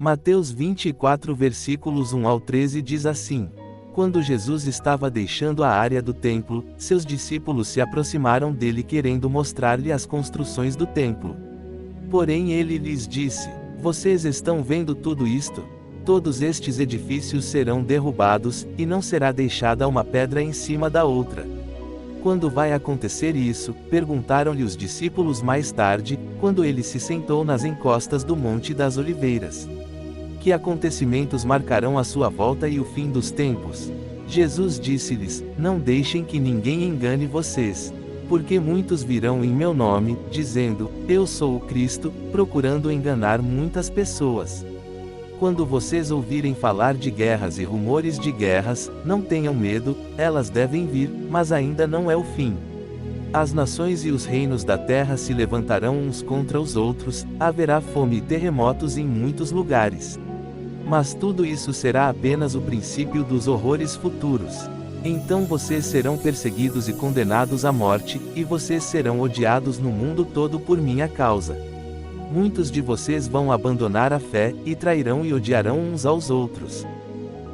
Mateus 24 versículos 1 ao 13 diz assim: Quando Jesus estava deixando a área do templo, seus discípulos se aproximaram dele querendo mostrar-lhe as construções do templo. Porém ele lhes disse: Vocês estão vendo tudo isto? Todos estes edifícios serão derrubados, e não será deixada uma pedra em cima da outra. Quando vai acontecer isso? Perguntaram-lhe os discípulos mais tarde, quando ele se sentou nas encostas do Monte das Oliveiras. Que acontecimentos marcarão a sua volta e o fim dos tempos? Jesus disse-lhes: Não deixem que ninguém engane vocês. Porque muitos virão em meu nome, dizendo: Eu sou o Cristo, procurando enganar muitas pessoas. Quando vocês ouvirem falar de guerras e rumores de guerras, não tenham medo, elas devem vir, mas ainda não é o fim. As nações e os reinos da terra se levantarão uns contra os outros, haverá fome e terremotos em muitos lugares. Mas tudo isso será apenas o princípio dos horrores futuros. Então vocês serão perseguidos e condenados à morte, e vocês serão odiados no mundo todo por minha causa. Muitos de vocês vão abandonar a fé, e trairão e odiarão uns aos outros.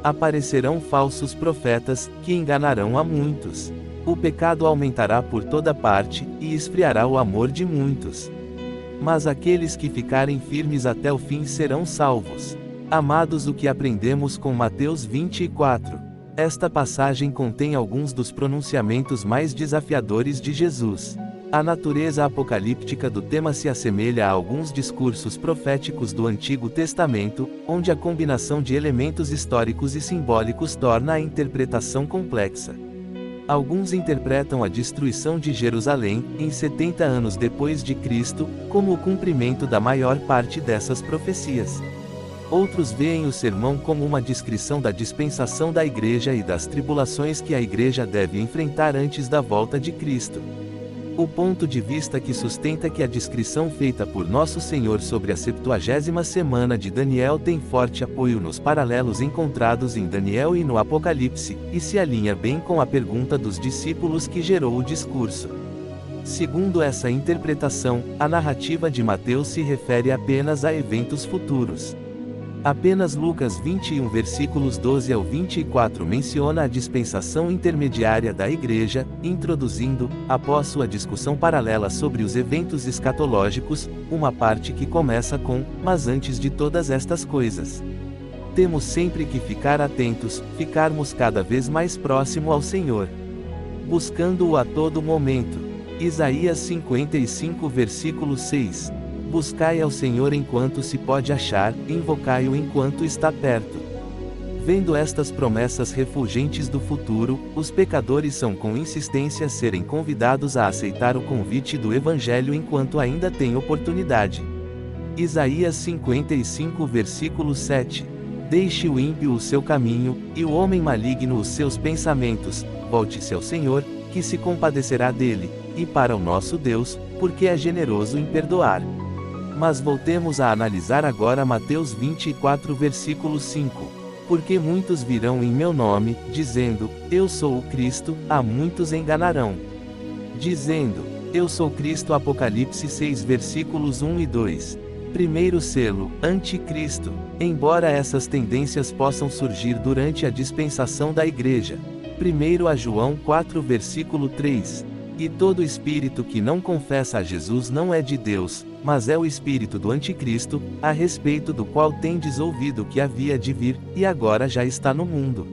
Aparecerão falsos profetas, que enganarão a muitos. O pecado aumentará por toda parte, e esfriará o amor de muitos. Mas aqueles que ficarem firmes até o fim serão salvos. Amados, o que aprendemos com Mateus 24? Esta passagem contém alguns dos pronunciamentos mais desafiadores de Jesus. A natureza apocalíptica do tema se assemelha a alguns discursos proféticos do Antigo Testamento, onde a combinação de elementos históricos e simbólicos torna a interpretação complexa. Alguns interpretam a destruição de Jerusalém, em 70 anos depois de Cristo, como o cumprimento da maior parte dessas profecias. Outros veem o sermão como uma descrição da dispensação da Igreja e das tribulações que a Igreja deve enfrentar antes da volta de Cristo. O ponto de vista que sustenta que a descrição feita por Nosso Senhor sobre a 70ª semana de Daniel tem forte apoio nos paralelos encontrados em Daniel e no Apocalipse, e se alinha bem com a pergunta dos discípulos que gerou o discurso. Segundo essa interpretação, a narrativa de Mateus se refere apenas a eventos futuros. Apenas Lucas 21 versículos 12 ao 24 menciona a dispensação intermediária da Igreja, introduzindo, após sua discussão paralela sobre os eventos escatológicos, uma parte que começa com: mas antes de todas estas coisas. Temos sempre que ficar atentos, ficarmos cada vez mais próximo ao Senhor, buscando-o a todo momento. Isaías 55 versículo 6. Buscai ao Senhor enquanto se pode achar, invocai-o enquanto está perto. Vendo estas promessas refulgentes do futuro, os pecadores são com insistência serem convidados a aceitar o convite do Evangelho enquanto ainda têm oportunidade. Isaías 55 versículo 7. Deixe o ímpio o seu caminho, e o homem maligno os seus pensamentos, volte-se ao Senhor, que se compadecerá dele, e para o nosso Deus, porque é generoso em perdoar. Mas voltemos a analisar agora Mateus 24 versículo 5. Porque muitos virão em meu nome, dizendo: Eu sou o Cristo, a muitos enganarão. Dizendo: Eu sou Cristo. Apocalipse 6 versículos 1 e 2. Primeiro selo, Anticristo. Embora essas tendências possam surgir durante a dispensação da Igreja. 1 João 4 versículo 3. E todo espírito que não confessa a Jesus não é de Deus, mas é o espírito do Anticristo, a respeito do qual tendes ouvido que havia de vir, e agora já está no mundo.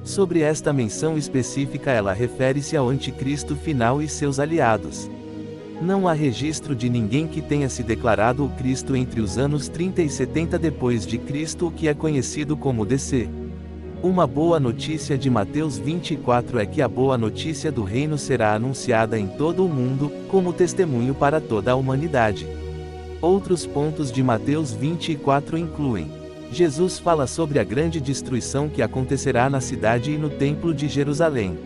Sobre esta menção específica, ela refere-se ao Anticristo final e seus aliados. Não há registro de ninguém que tenha se declarado o Cristo entre os anos 30 e 70 depois de Cristo, o que é conhecido como DC. Uma boa notícia de Mateus 24 é que a boa notícia do reino será anunciada em todo o mundo, como testemunho para toda a humanidade. Outros pontos de Mateus 24 incluem: Jesus fala sobre a grande destruição que acontecerá na cidade e no templo de Jerusalém.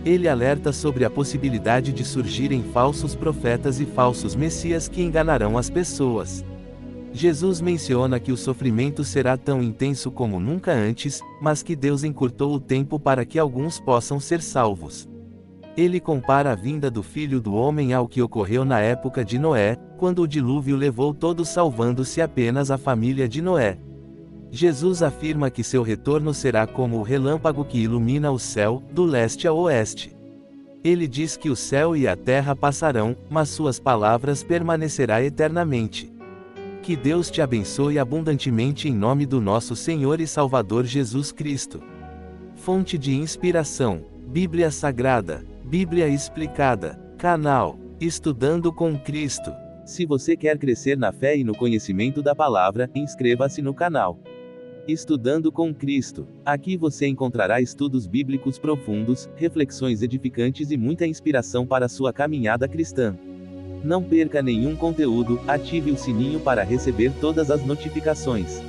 Ele alerta sobre a possibilidade de surgirem falsos profetas e falsos messias que enganarão as pessoas. Jesus menciona que o sofrimento será tão intenso como nunca antes, mas que Deus encurtou o tempo para que alguns possam ser salvos. Ele compara a vinda do Filho do Homem ao que ocorreu na época de Noé, quando o dilúvio levou todos, salvando-se apenas a família de Noé. Jesus afirma que seu retorno será como o relâmpago que ilumina o céu, do leste a oeste. Ele diz que o céu e a terra passarão, mas suas palavras permanecerá eternamente. Que Deus te abençoe abundantemente em nome do nosso Senhor e Salvador Jesus Cristo. Fonte de inspiração: Bíblia Sagrada, Bíblia Explicada, canal Estudando com Cristo. Se você quer crescer na fé e no conhecimento da palavra, inscreva-se no canal Estudando com Cristo. Aqui você encontrará estudos bíblicos profundos, reflexões edificantes e muita inspiração para sua caminhada cristã. Não perca nenhum conteúdo, ative o sininho para receber todas as notificações.